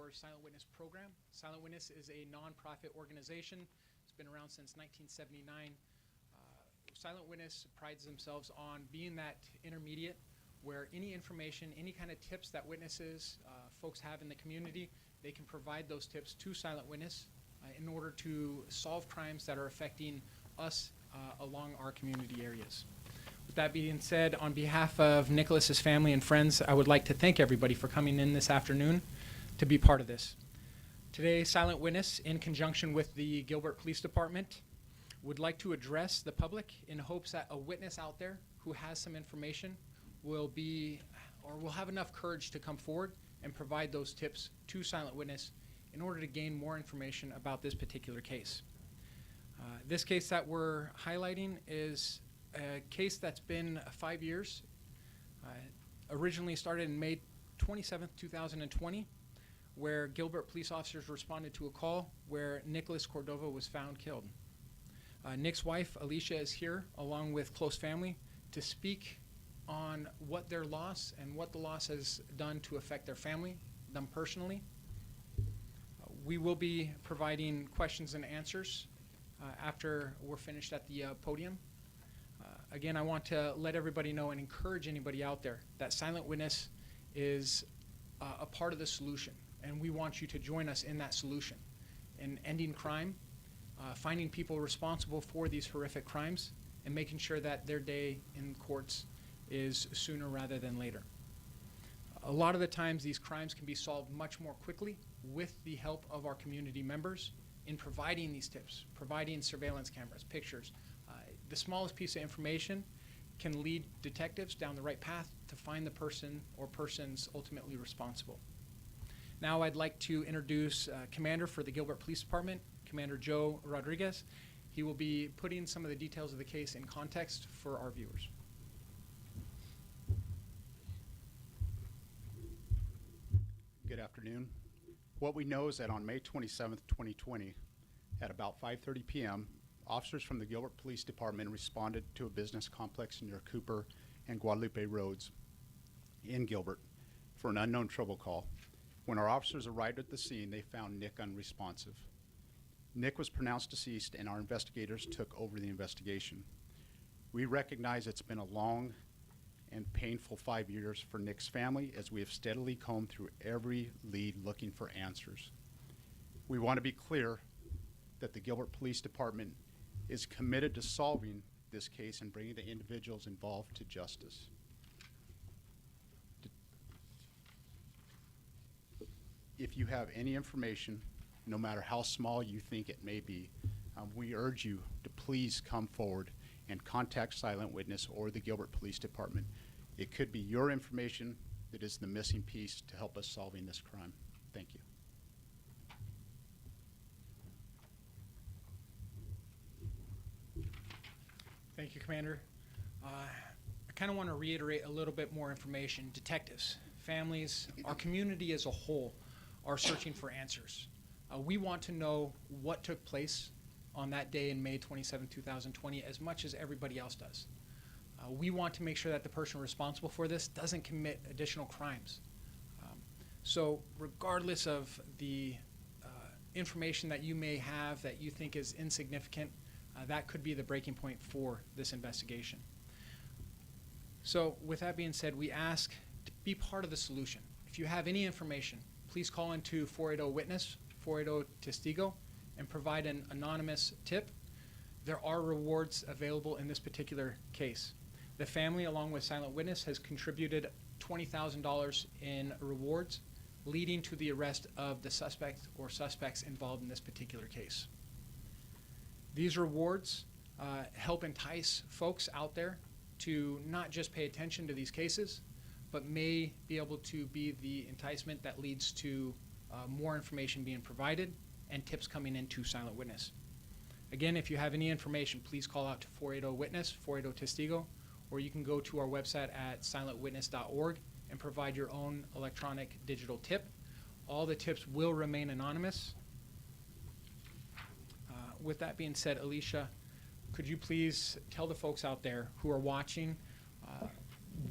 our Silent Witness program. Silent Witness is a nonprofit organization. It's been around since 1979. Silent Witness prides themselves on being that intermediate where any information, any kind of tips that witnesses, folks have in the community, they can provide those tips to Silent Witness in order to solve crimes that are affecting us along our community areas. With that being said, on behalf of Nicholas's family and friends, I would like to thank everybody for coming in this afternoon to be part of this. Today, Silent Witness, in conjunction with the Gilbert Police Department, would like to address the public in hopes that a witness out there who has some information will have enough courage to come forward and provide those tips to Silent Witness in order to gain more information about this particular case. This case that we're highlighting is a case that's been 5 years. Originally started in May 27th, 2020, where Gilbert police officers responded to a call where Nicholas Cordova was found killed. Nick's wife, Alicia, is here along with close family to speak on what their loss and what the loss has done to affect their family, them personally. We will be providing questions and answers after we're finished at the podium. Again, I want to let everybody know and encourage anybody out there that Silent Witness is a part of the solution, and we want you to join us in that solution in ending crime, finding people responsible for these horrific crimes, and making sure that their day in courts is sooner rather than later. A lot of the times these crimes can be solved much more quickly with the help of our community members in providing these tips, providing surveillance cameras, pictures. The smallest piece of information can lead detectives down the right path to find the person or persons ultimately responsible. Now I'd like to introduce Commander for the Gilbert Police Department, Commander Joe Rodriguez. He will be putting some of the details of the case in context for our viewers. Good afternoon. What we know is that on May 27th, 2020, at about 5:30 p.m., officers from the Gilbert Police Department responded to a business complex near Cooper and Guadalupe Roads in Gilbert for an unknown trouble call. When our officers arrived at the scene, they found Nick unresponsive. Nick was pronounced deceased, and our investigators took over the investigation. We recognize it's been a long and painful 5 years for Nick's family as we have steadily combed through every lead looking for answers. We want to be clear that the Gilbert Police Department is committed to solving this case and bringing the individuals involved to justice. If you have any information, no matter how small you think it may be, we urge you to please come forward and contact Silent Witness or the Gilbert Police Department. It could be your information that is the missing piece to help us solving this crime. Thank you. Thank you, Commander. I kind of want to reiterate a little bit more information. Detectives, families, our community as a whole are searching for answers. We want to know what took place on that day in May 27, 2020 as much as everybody else does. We want to make sure that the person responsible for this doesn't commit additional crimes. So regardless of the information that you may have that you think is insignificant, that could be the breaking point for this investigation. So with that being said, we ask to be part of the solution. If you have any information, please call into 480-WITNESS, 480-TESTIGO, and provide an anonymous tip. There are rewards available in this particular case. The family, along with Silent Witness, has contributed $20,000 in rewards, leading to the arrest of the suspect or suspects involved in this particular case. These rewards help entice folks out there to not just pay attention to these cases, but may be able to be the enticement that leads to more information being provided and tips coming into Silent Witness. Again, if you have any information, please call out to 480-WITNESS, 480-TESTIGO, or you can go to our website at silentwitness.org and provide your own electronic digital tip. All the tips will remain anonymous. With that being said, Alicia, could you please tell the folks out there who are watching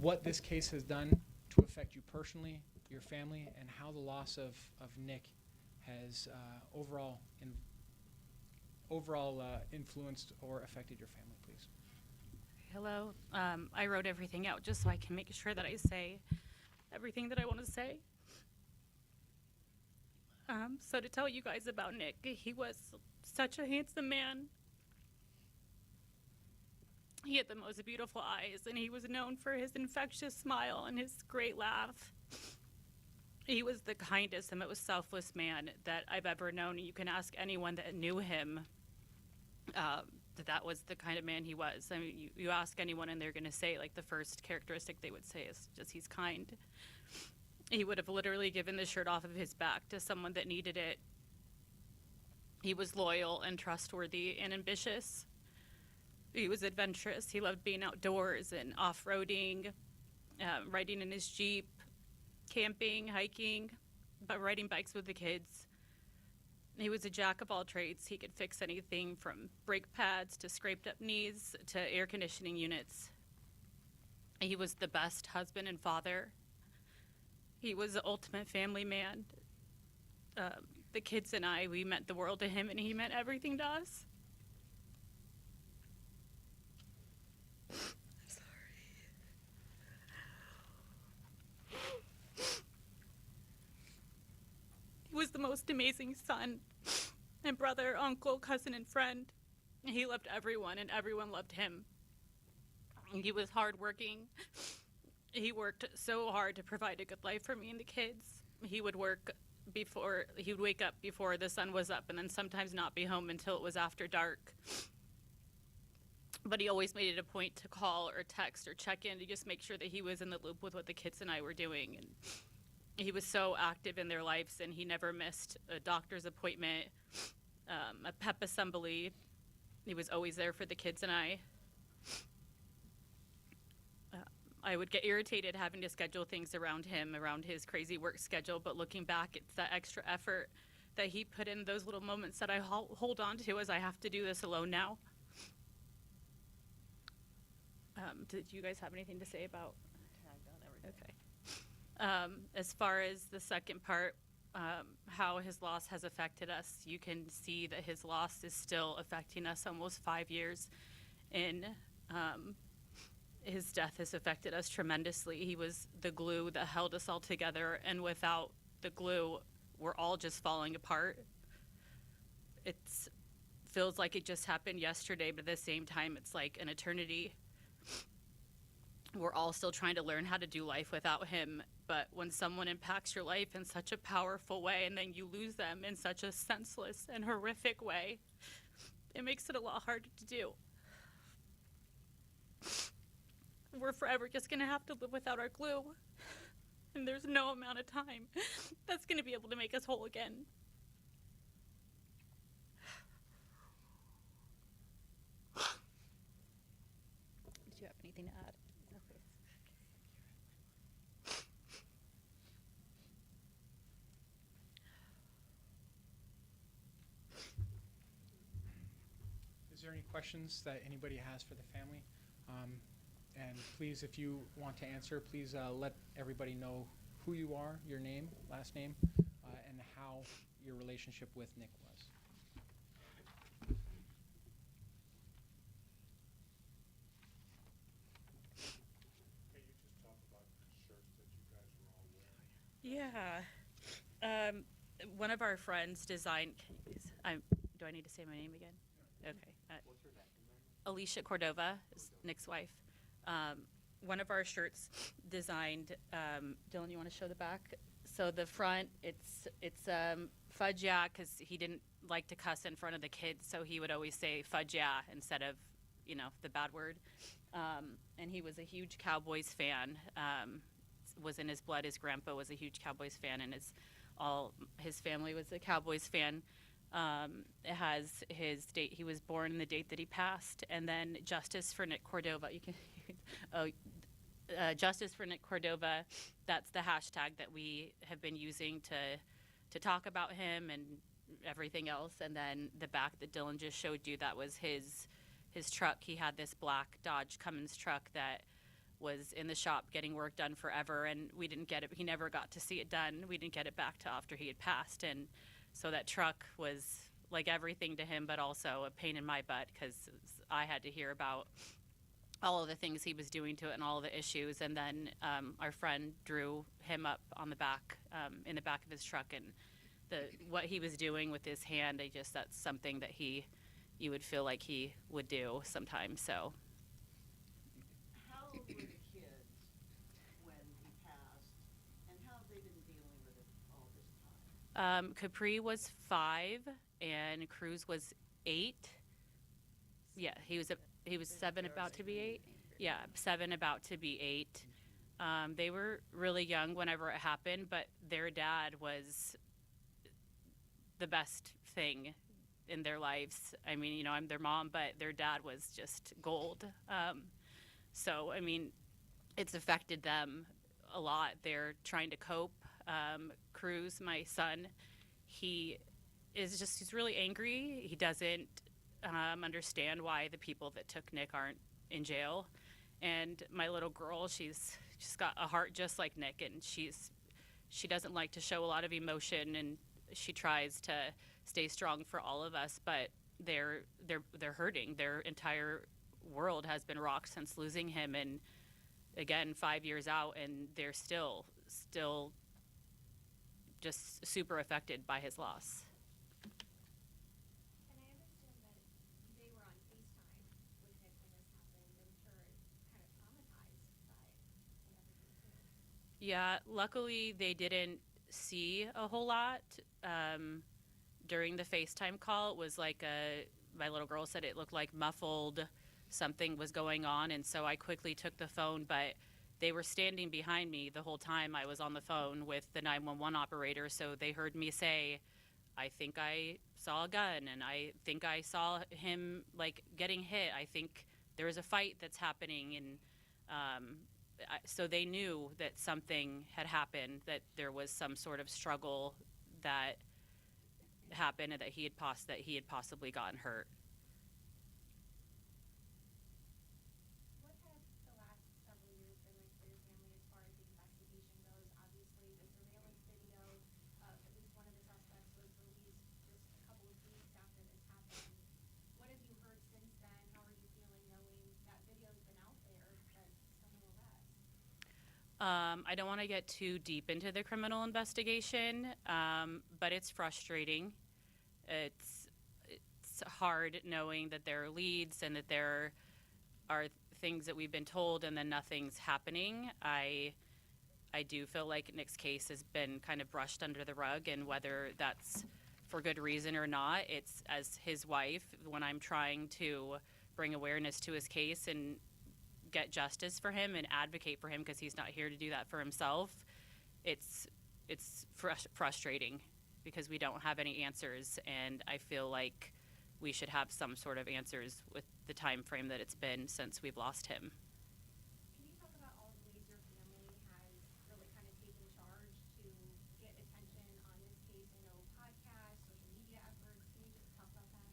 what this case has done to affect you personally, your family and how the loss of Nick has overall influenced or affected your family, please. Hello. I wrote everything out just so I can make sure that I say everything that I want to say. So to tell you guys about Nick, he was such a handsome man. He had the most beautiful eyes, and he was known for his infectious smile and his great laugh. He was the kindest and most selfless man that I've ever known. You can ask anyone that knew him that was the kind of man he was. I mean, you ask anyone, and they're going to say, like, the first characteristic they would say is just he's kind. He would have literally given the shirt off of his back to someone that needed it. He was loyal and trustworthy and ambitious. He was adventurous. He loved being outdoors and off-roading, riding in his Jeep, camping, hiking, but riding bikes with the kids. He was a jack of all trades. He could fix anything from brake pads to scraped up knees to air conditioning units. He was the best husband and father. He was the ultimate family man. The kids and I, we meant the world to him, and he meant everything to us. He was the most amazing son and brother, uncle, cousin, and friend. He loved everyone, and everyone loved him. He was hardworking. He worked so hard to provide a good life for me and the kids. He would wake up before the sun was up, and then sometimes not be home until it was after dark. But he always made it a point to call or text or check in to just make sure that he was in the loop with what the kids and I were doing. And he was so active in their lives, and he never missed a doctor's appointment, a pep assembly. He was always there for the kids and I. I would get irritated having to schedule things around him, around his crazy work schedule, but looking back, it's that extra effort that he put in those little moments that I hold on to as I have to do this alone now. Did you guys have anything to say about? I've done everything. Okay. As far as the second part, how his loss has affected us, you can see that his loss is still affecting us almost 5 years in. His death has affected us tremendously. He was the glue that held us all together, and without the glue, we're all just falling apart. It feels like it just happened yesterday, but at the same time, it's like an eternity. We're all still trying to learn how to do life without him, but when someone impacts your life in such a powerful way and then you lose them in such a senseless and horrific way, it makes it a lot harder to do. We're forever just gonna have to live without our glue, and there's no amount of time that's gonna be able to make us whole again. Did you have anything to add? Okay. Is there any questions that anybody has for the family? And please, if you want to answer, please let everybody know who you are, your name, last name, and how your relationship with Nick was. Can you just talk about the shirts that you guys were all wearing? Yeah. One of our friends designed. Do I need to say my name again? Okay. What's her name? Alicia Cordova is Nick's wife. One of our shirts designed. Dylan, you want to show the back? So the front, it's fudge yeah, because he didn't like to cuss in front of the kids, so he would always say fudge yeah instead of, the bad word. And he was a huge Cowboys fan. Was in his blood. His grandpa was a huge Cowboys fan, and his family was a Cowboys fan. It has his date. He was born in the date that he passed, and then Justice for Nick Cordova. Justice for Nick Cordova. That's the hashtag that we have been using to talk about him and everything else. And then the back that Dylan just showed you, that was his truck. He had this black Dodge Cummins truck that was in the shop getting work done forever, and we didn't get it. He never got to see it done. We didn't get it back to after he had passed. And so that truck was like everything to him, but also a pain in my butt because I had to hear about all of the things he was doing to it and all of the issues. And then our friend drew him up on the back, in the back of his truck, and what he was doing with his hand, that's something that you would feel like he would do sometimes. So How old were the kids when he passed, and how have they been dealing with it all this time? Capri was 5 and Cruz was 8. Yeah, he was 7, about to be 8. Yeah, 7, about to be 8. They were really young whenever it happened, but their dad was the best thing in their lives. I mean, you know, I'm their mom, but their dad was just gold. So, I mean, it's affected them a lot. They're trying to cope. Cruz, my son, he's really angry. He doesn't understand why the people that took Nick aren't in jail. And my little girl, she's got a heart just like Nick, and she doesn't like to show a lot of emotion, and she tries to stay strong for all of us, but they're hurting. Their entire world has been rocked since losing him, and again, 5 years out, and they're still just super affected by his loss. And I understand that they were on FaceTime with Nick when this happened. I'm sure it's kind of traumatized by everything too. Yeah, luckily they didn't see a whole lot. During the FaceTime call, it was like my little girl said it looked like muffled, something was going on, and so I quickly took the phone, but they were standing behind me the whole time I was on the phone with the 911 operator, so they heard me say, I think I saw a gun, and I think I saw him like getting hit. I think there is a fight that's happening, and so they knew that something had happened, that there was some sort of struggle that happened, and that he had possibly gotten hurt. What have the last several years been like for your family as far as the investigation goes? Obviously, the surveillance video of at least one of the suspects was released just a couple of weeks after this happened. What have you heard since then? How are you feeling knowing that video's been out there, but still no arrest? I don't want to get too deep into the criminal investigation, but it's frustrating. It's hard knowing that there are leads and that there are things that we've been told and then nothing's happening. I do feel like Nick's case has been kind of brushed under the rug, and whether that's for good reason or not, it's, as his wife, when I'm trying to bring awareness to his case and get justice for him and advocate for him, because he's not here to do that for himself, it's frustrating because we don't have any answers, and I feel like we should have some sort of answers with the time frame that it's been since we've lost him. Can you talk about all the ways your family has really kind of taken charge to get attention on this case? I know podcasts, social media efforts. Can you just talk about that?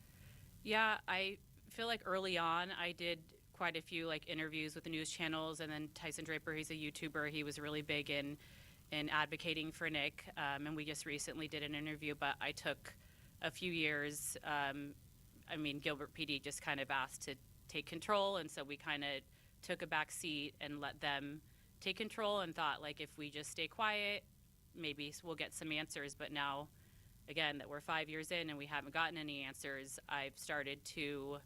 Yeah, I feel like early on I did quite a few like interviews with the news channels, and then Tyson Draper, he's a YouTuber, he was really big in advocating for Nick, and we just recently did an interview, but I took a few years. I mean, Gilbert PD just kind of asked to take control, and so we kind of took a back seat and let them take control, and thought, like, if we just stay quiet, maybe we'll get some answers. But now, again, that we're 5 years in and we haven't gotten any answers, I've started to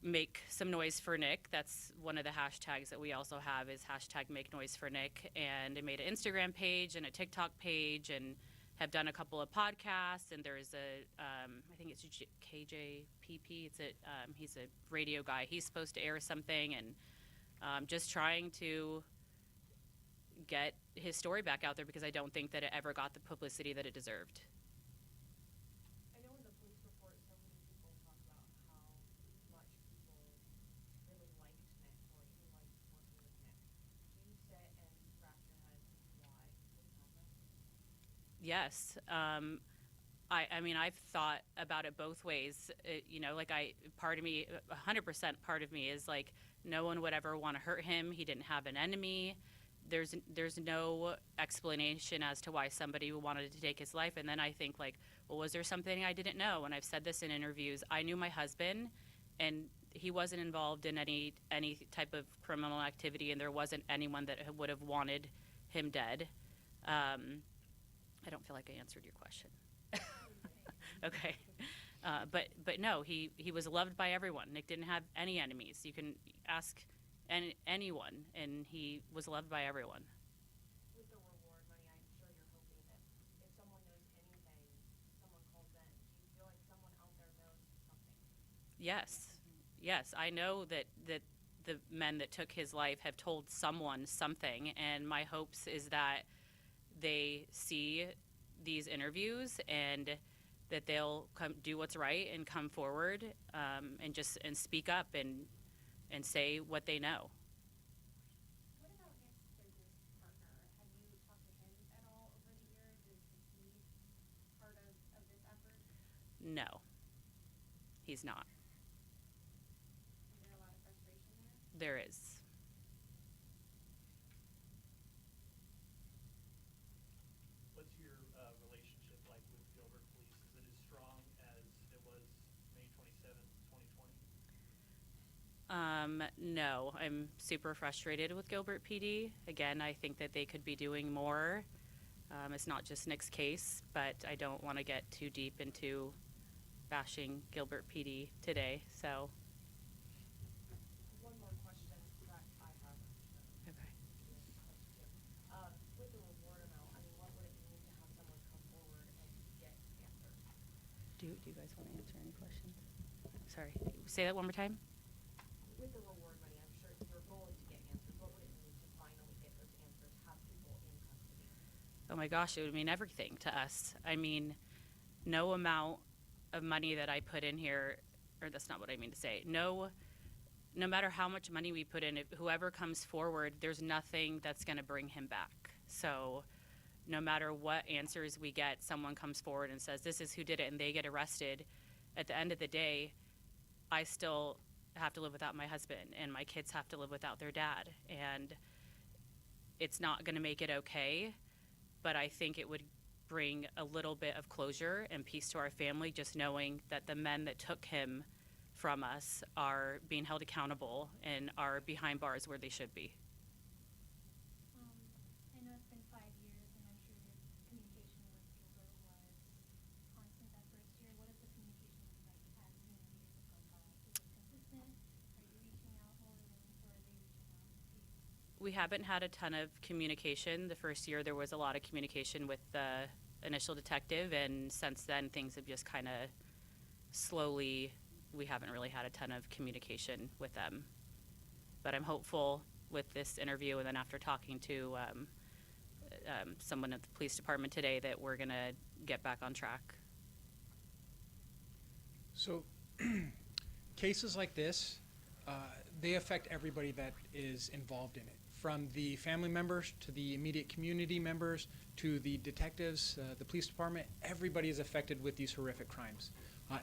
make some noise for Nick. That's one of the hashtags that we also have, is hashtag make noise for Nick. And I made an Instagram page and a TikTok page, and have done a couple of podcasts. And there's I think it's KJPP. He's a radio guy. He's supposed to air something, and just trying to get his story back out there, because I don't think that it ever got the publicity that it deserved. I know in the police report, so many people talk about how much people really liked Nick, or even liked working with Nick. Do you sit and scratch your head why this happened? Yes. I mean, I've thought about it both ways. Part of me, 100% part of me is like, No one would ever want to hurt him. He didn't have an enemy. There's no explanation as to why somebody wanted to take his life. And then I think, like, well, was there something I didn't know? And I've said this in interviews. I knew my husband, and he wasn't involved in any type of criminal activity, and there wasn't anyone that would have wanted him dead. I don't feel like I answered your question. Okay. But no, he was loved by everyone. Nick didn't have any enemies. You can ask anyone, and he was loved by everyone. With the reward money, I'm sure you're hoping that if someone knows anything, someone calls in. Do you feel like someone out there knows something? Yes, I know that the men that took his life have told someone something, and my hopes is that they see these interviews and that they'll come do what's right and come forward, and speak up and say what they know. What about Nick's business partner? Have you talked to him at all over the years? Is he part of this effort? No, he's not. Is there a lot of frustration there? There is. What's your relationship like with Gilbert Police? Is it as strong as it was May 27th, 2020? No, I'm super frustrated with Gilbert PD. Again, I think that they could be doing more. It's not just Nick's case, but I don't want to get too deep into bashing Gilbert PD today, so. One more question that I have. Okay. With the reward amount, I mean, what would it mean to have someone come forward and get answers? Do you guys want to answer any questions? Sorry, say that one more time. With the reward money, I'm sure your goal is to get answers. What would it mean to finally get those answers, have people in custody? Oh my gosh, it would mean everything to us. I mean, no amount of money that I put in here, or that's not what I mean to say. No matter how much money we put in, if whoever comes forward, there's nothing that's going to bring him back. So no matter what answers we get, someone comes forward and says, this is who did it, and they get arrested. At the end of the day, I still have to live without my husband, and my kids have to live without their dad. And it's not going to make it okay, but I think it would bring a little bit of closure and peace to our family, just knowing that the men that took him from us are being held accountable and are behind bars where they should be. I know it's been 5 years, and I'm sure your communication with Gilbert was constant that first year. What has the communication looked like as years have gone by? Is it consistent? Are you reaching out more than, or are they reaching out to you? We haven't had a ton of communication. The first year there was a lot of communication with the initial detective, and since then things have just kind of slowly, we haven't really had a ton of communication with them. But I'm hopeful with this interview, and then after talking to someone at the police department today, that we're going to get back on track. So cases like this, they affect everybody that is involved in it, from the family members to the immediate community members to the detectives, the police department. Everybody is affected with these horrific crimes.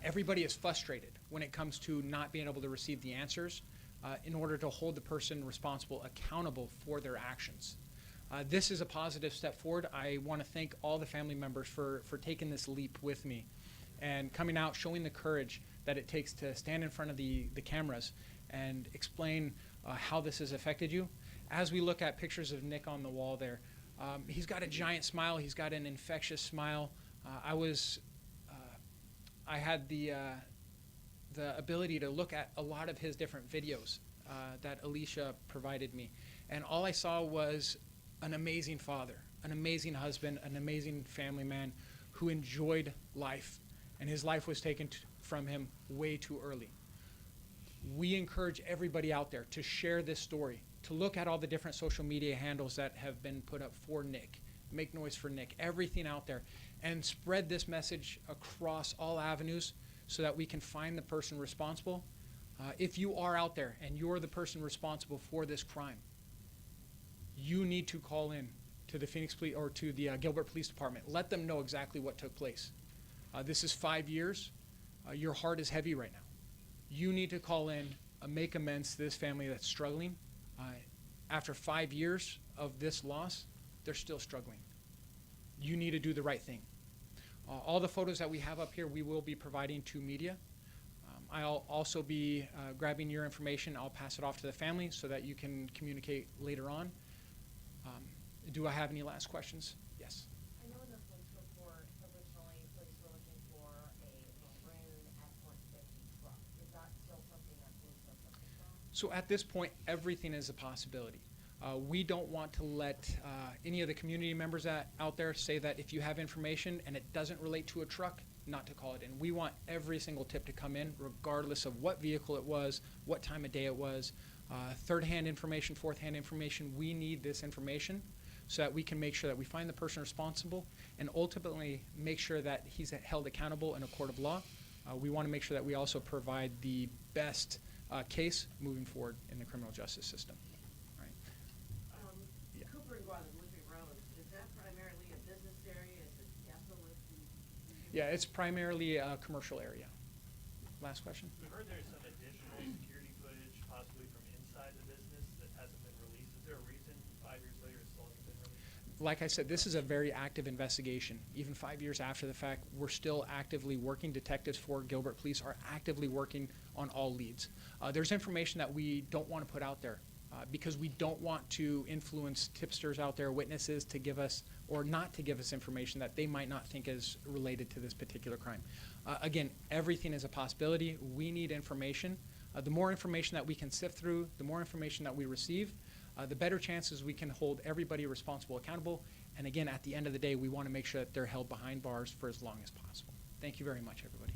Everybody is frustrated when it comes to not being able to receive the answers in order to hold the person responsible accountable for their actions. This is a positive step forward. I want to thank all the family members for taking this leap with me and coming out, showing the courage that it takes to stand in front of the cameras and explain how this has affected you. As we look at pictures of Nick on the wall there, he's got a giant smile. He's got an infectious smile. I had the ability to look at a lot of his different videos that Alicia provided me, and all I saw was an amazing father, an amazing husband, an amazing family man who enjoyed life, and his life was taken from him way too early. We encourage everybody out there to share this story, to look at all the different social media handles that have been put up for Nick, Make Noise for Nick, everything out there, and spread this message across all avenues so that we can find the person responsible. If you are out there and you're the person responsible for this crime, you need to call in to the Phoenix Police or to the Gilbert Police Department. Let them know exactly what took place. This is 5 years. Your heart is heavy right now. You need to call in make amends to this family that's struggling. After 5 years of this loss, they're still struggling. You need to do the right thing. All the photos that we have up here, we will be providing to media. I'll also be grabbing your information. I'll pass it off to the family so that you can communicate later on. Do I have any last questions? Yes. I know in the police report, originally, police were looking for a maroon F-150 truck. Is that still something that police are focused on? So at this point, everything is a possibility. We don't want to let any of the community members out there say that if you have information and it doesn't relate to a truck, not to call it in. We want every single tip to come in, regardless of what vehicle it was, what time of day it was, third-hand information, fourth-hand information. We need this information so that we can make sure that we find the person responsible and ultimately make sure that he's held accountable in a court of law. We want to make sure that we also provide the best case moving forward in the criminal justice system. Right. Yeah. Cooper and Guadalupe Road, is that primarily a business area? Is it desolate? Yeah, it's primarily a commercial area. Last question. We've heard there's some additional security footage possibly from inside the business that hasn't been released. Is there a reason 5 years later it still hasn't been released? Like I said, this is a very active investigation. Even 5 years after the fact, we're still actively working. Detectives for Gilbert Police are actively working on all leads. There's information that we don't want to put out there because we don't want to influence tipsters out there, witnesses, to give us or not to give us information that they might not think is related to this particular crime. Again, everything is a possibility. We need information. The more information that we can sift through, the more information that we receive, the better chances we can hold everybody responsible, accountable. And again, at the end of the day, we want to make sure that they're held behind bars for as long as possible. Thank you very much, everybody.